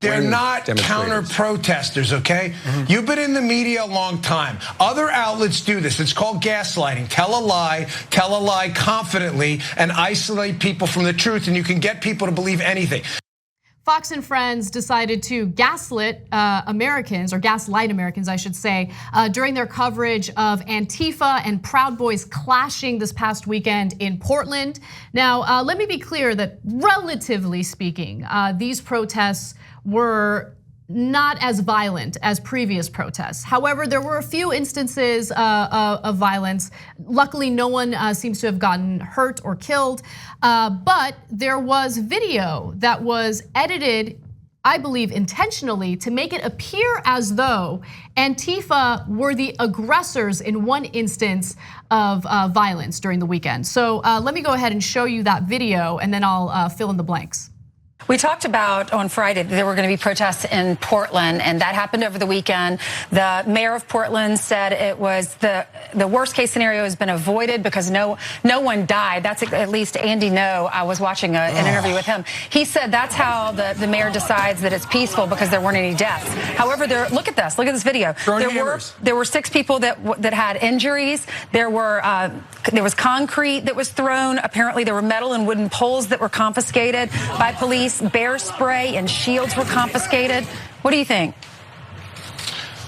They're not counter-protesters, okay? You've been in the media a long time. Other outlets do this. It's called gaslighting. Tell a lie confidently, and isolate people from the truth, and you can get people to believe anything. Fox and Friends decided to gaslit Americans, or gaslight Americans, I should say, during their coverage of Antifa and Proud Boys clashing this past weekend in Portland. Now, let me be clear that relatively speaking, these protests were not as violent as previous protests. However, there were a few instances of violence. Luckily, no one seems to have gotten hurt or killed, but there was video that was edited, I believe intentionally, to make it appear as though Antifa were the aggressors in one instance of violence during the weekend. So let me go ahead and show you that video, and then I'll fill in the blanks. We talked about on Friday that there were going to be protests in Portland, and that happened over the weekend. The mayor of Portland said it was the worst case scenario has been avoided because no one died. That's at least Andy No. I was watching an interview with him. He said that's how the mayor decides that it's peaceful, because there weren't any deaths. However, look at this video. There were 6 people that had injuries. There was concrete that was thrown. Apparently, there were metal and wooden poles that were confiscated by police. Bear spray and shields were confiscated. What do you think?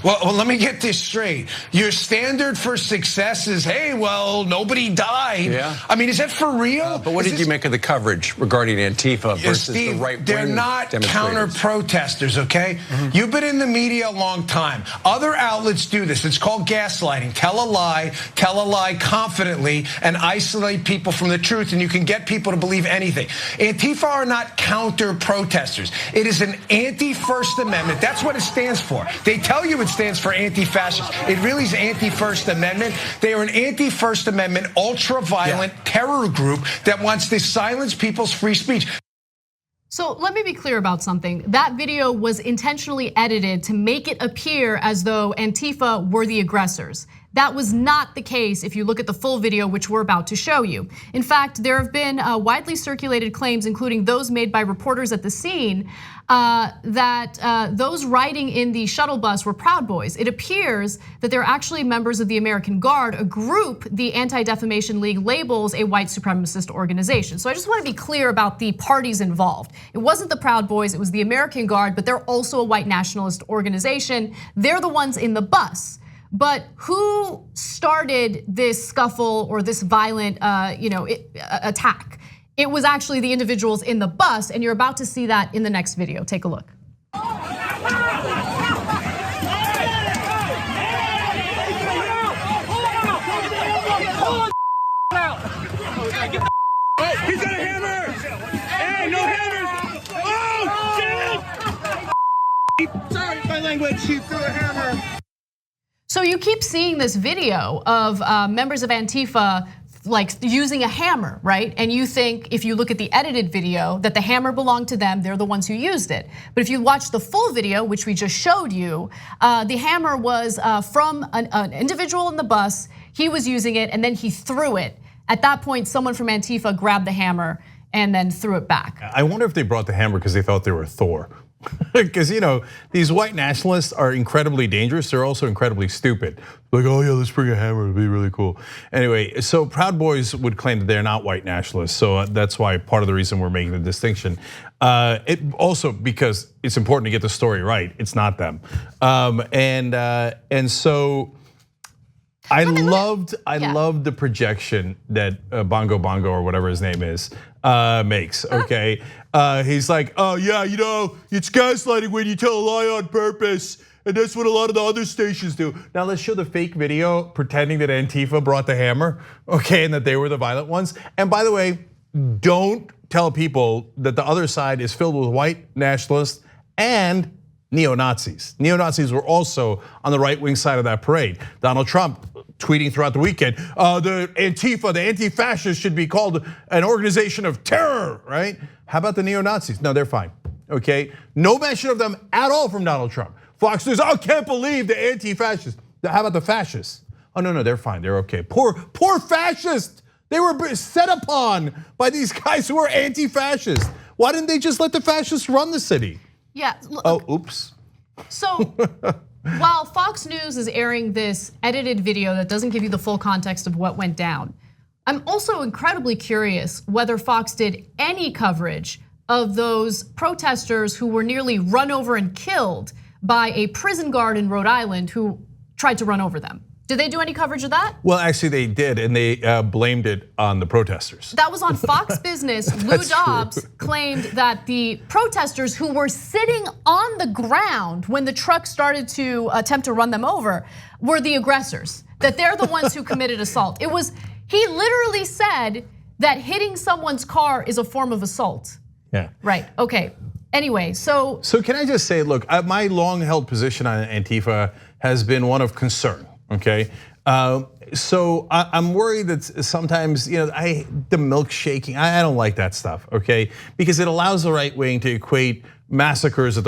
Well, let me get this straight. Your standard for success is, hey, well, nobody died. Yeah. I mean, is that for real? But what did you make of the coverage regarding Antifa versus Steve, the right-wing they're not counter-protesters, okay? You've been in the media a long time. Other outlets do this. It's called gaslighting. Tell a lie confidently, and isolate people from the truth, and you can get people to believe anything. Antifa are not counter-protesters. It is an anti-First Amendment. That's what it stands for. They tell you it stands for anti-fascist. It really is anti-First Amendment. They are an anti-First Amendment, ultra-violent terror group that wants to silence people's free speech. So let me be clear about something. That video was intentionally edited to make it appear as though Antifa were the aggressors. That was not the case if you look at the full video, which we're about to show you. In fact, there have been widely circulated claims, including those made by reporters at the scene, that those riding in the shuttle bus were Proud Boys. It appears that they're actually members of the American Guard, a group the Anti-Defamation League labels a white supremacist organization. So I just want to be clear about the parties involved. It wasn't the Proud Boys, it was the American Guard, but they're also a white nationalist organization. They're the ones in the bus. But who started this scuffle or this violent attack? It was actually the individuals in the bus, and you're about to see that in the next video. Take a look. He's got a hammer! Hey, no hammers! Oh, shit! Sorry, my language, he threw a hammer. So you keep seeing this video of members of Antifa like using a hammer, right? And you think if you look at the edited video that the hammer belonged to them, they're the ones who used it. But if you watch the full video, which we just showed you, the hammer was from an individual in the bus. He was using it and then he threw it. At that point, someone from Antifa grabbed the hammer and then threw it back. I wonder if they brought the hammer because they thought they were Thor. Because these white nationalists are incredibly dangerous. They're also incredibly stupid. Like, oh yeah, let's bring a hammer. It'd be really cool. Anyway, so Proud Boys would claim that they're not white nationalists. So that's why part of the reason we're making the distinction. It also because it's important to get the story right. It's not them. And so I loved the projection that Bongo or whatever his name is makes. Okay, he's like, oh yeah, it's gaslighting when you tell a lie on purpose, and that's what a lot of the other stations do. Now let's show the fake video pretending that Antifa brought the hammer, okay, and that they were the violent ones. And by the way, don't tell people that the other side is filled with white nationalists and neo-Nazis. Neo-Nazis were also on the right-wing side of that parade. Donald Trump tweeting throughout the weekend, the Antifa, the anti-fascists should be called an organization of terror, right? How about the neo-Nazis? No, they're fine, okay? No mention of them at all from Donald Trump. Fox News, I can't believe the anti-fascists. How about the fascists? Oh no, they're fine, they're okay. Poor fascists. They were set upon by these guys who are anti-fascist. Why didn't they just let the fascists run the city? Yeah. Look, Oh, oops. So while Fox News is airing this edited video that doesn't give you the full context of what went down, I'm also incredibly curious whether Fox did any coverage of those protesters who were nearly run over and killed by a prison guard in Rhode Island who tried to run over them. Did they do any coverage of that? Well, actually they did, and they blamed it on the protesters. That was on Fox Business. Lou Dobbs claimed that the protesters who were sitting on the ground when the truck started to attempt to run them over were the aggressors, that they're the ones who committed assault. He literally said that hitting someone's car is a form of assault. Yeah. Right, okay. Anyway, so can I just say, look, my long-held position on Antifa has been one of concern. Okay, so I'm worried that sometimes, the milkshaking, I don't like that stuff, okay? Because it allows the right wing to equate massacres that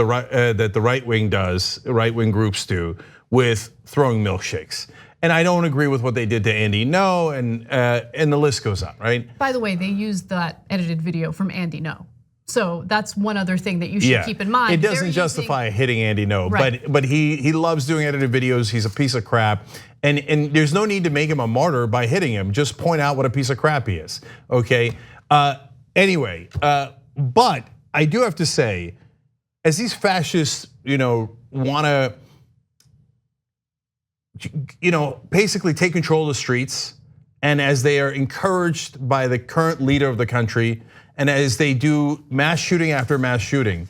the right wing does, right wing groups do, with throwing milkshakes. And I don't agree with what they did to Andy No, and the list goes on, right? By the way, they used that edited video from Andy No. So that's one other thing that you should keep in mind. It doesn't justify hitting Andy No, right. but he loves doing edited videos. He's a piece of crap, and there's no need to make him a martyr by hitting him. Just point out what a piece of crap he is. Okay. Anyway, but I do have to say, as these fascists, want to, basically take control of the streets, and as they are encouraged by the current leader of the country, and as they do mass shooting after mass shooting,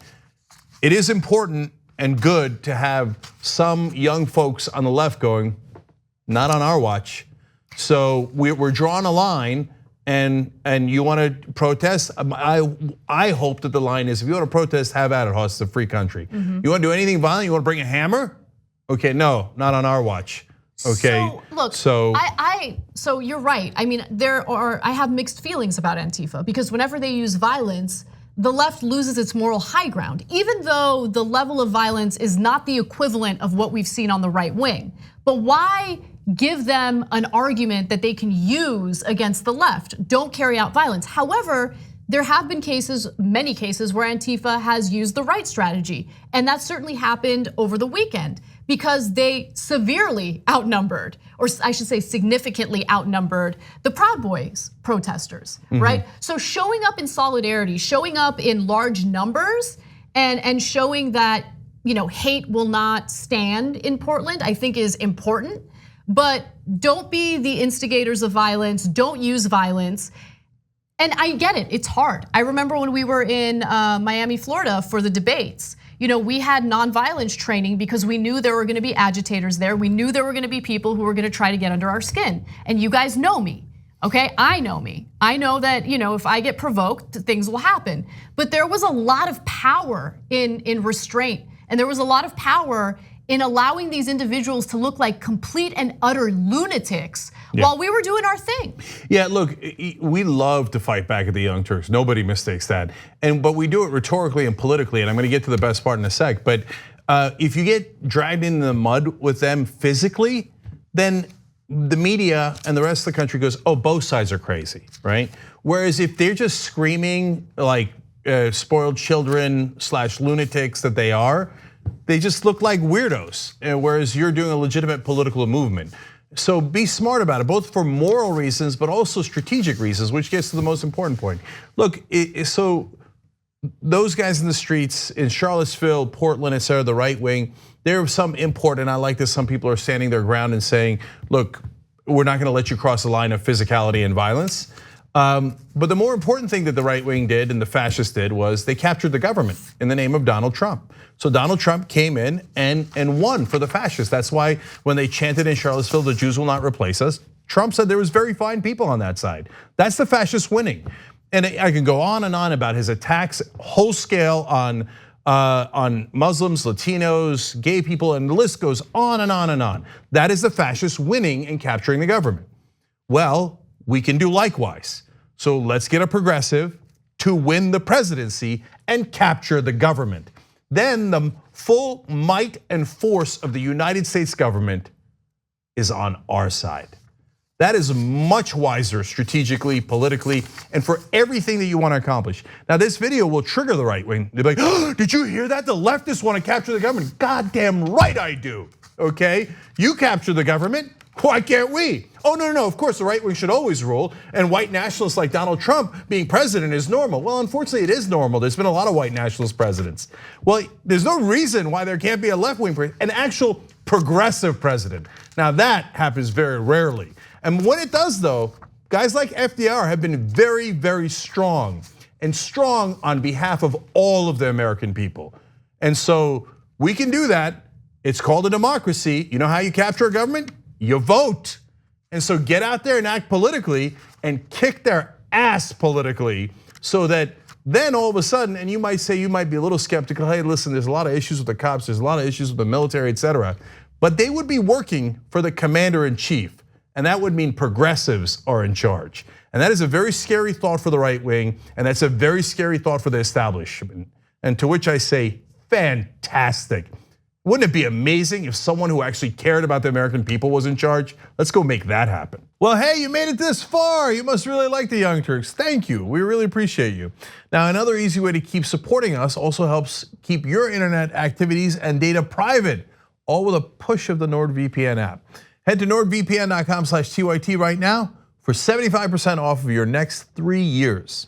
it is important and good to have some young folks on the left going, not on our watch. So we're drawing a line, and you want to protest. I hope that the line is, if you want to protest, have at it, it's a free country. You want to do anything violent? You want to bring a hammer? Okay, no, not on our watch. Okay. So look, so you're right. I mean, I have mixed feelings about Antifa, because whenever they use violence, the left loses its moral high ground, even though the level of violence is not the equivalent of what we've seen on the right wing. But why give them an argument that they can use against the left? Don't carry out violence. However, there have been cases, many cases, where Antifa has used the right strategy. And that certainly happened over the weekend, because they severely outnumbered, or I should say significantly outnumbered, the Proud Boys protesters, right? So showing up in solidarity, showing up in large numbers, and showing that hate will not stand in Portland, I think is important. But don't be the instigators of violence, don't use violence. And I get it, it's hard. I remember when we were in Miami, Florida for the debates, we had nonviolence training because we knew there were gonna be agitators there. We knew there were gonna be people who were gonna try to get under our skin. And you guys know me, okay? I know me. I know that if I get provoked, things will happen. But there was a lot of power in restraint, and there was a lot of power in allowing these individuals to look like complete and utter lunatics while we were doing our thing. Yeah, look, we love to fight back at the Young Turks. Nobody mistakes that. But we do it rhetorically and politically, and I'm gonna get to the best part in a sec. But if you get dragged in the mud with them physically, then the media and the rest of the country goes, oh, both sides are crazy, right? Whereas if they're just screaming like spoiled children / lunatics that they are, they just look like weirdos, whereas you're doing a legitimate political movement. So be smart about it, both for moral reasons, but also strategic reasons, which gets to the most important point. Look, so those guys in the streets in Charlottesville, Portland, etc., the right wing, there's some import, and I like this, some people are standing their ground and saying, look, we're not gonna let you cross the line of physicality and violence. But the more important thing that the right wing did and the fascists did was they captured the government in the name of Donald Trump. So Donald Trump came in and won for the fascists. That's why when they chanted in Charlottesville, the Jews will not replace us, Trump said there was very fine people on that side. That's the fascists winning. And I can go on and on about his attacks, whole scale on Muslims, Latinos, gay people, and the list goes on and on and on. That is the fascists winning and capturing the government. Well, we can do likewise. So let's get a progressive to win the presidency and capture the government. Then the full might and force of the United States government is on our side. That is much wiser strategically, politically, and for everything that you want to accomplish. Now, this video will trigger the right wing. They'll be like, oh, did you hear that? The leftists want to capture the government. Goddamn right I do, okay? You capture the government, why can't we? Oh, no, of course the right wing should always rule, and white nationalists like Donald Trump being president is normal. Well, unfortunately it is normal. There's been a lot of white nationalist presidents. Well, there's no reason why there can't be a left wing president, an actual progressive president. Now that happens very rarely. And when it does though, guys like FDR have been very, very strong and strong on behalf of all of the American people. And so we can do that. It's called a democracy. You know how you capture a government? You vote. And so get out there and act politically and kick their ass politically so that then all of a sudden, and you might say, you might be a little skeptical, hey, listen, there's a lot of issues with the cops, there's a lot of issues with the military, etc. But they would be working for the commander in chief. And that would mean progressives are in charge. And that is a very scary thought for the right wing, and that's a very scary thought for the establishment. And to which I say, fantastic. Wouldn't it be amazing if someone who actually cared about the American people was in charge? Let's go make that happen. Well, hey, you made it this far. You must really like the Young Turks. Thank you, we really appreciate you. Now, another easy way to keep supporting us also helps keep your internet activities and data private, all with a push of the NordVPN app. Head to nordvpn.com/TYT right now for 75% off of your next 3 years.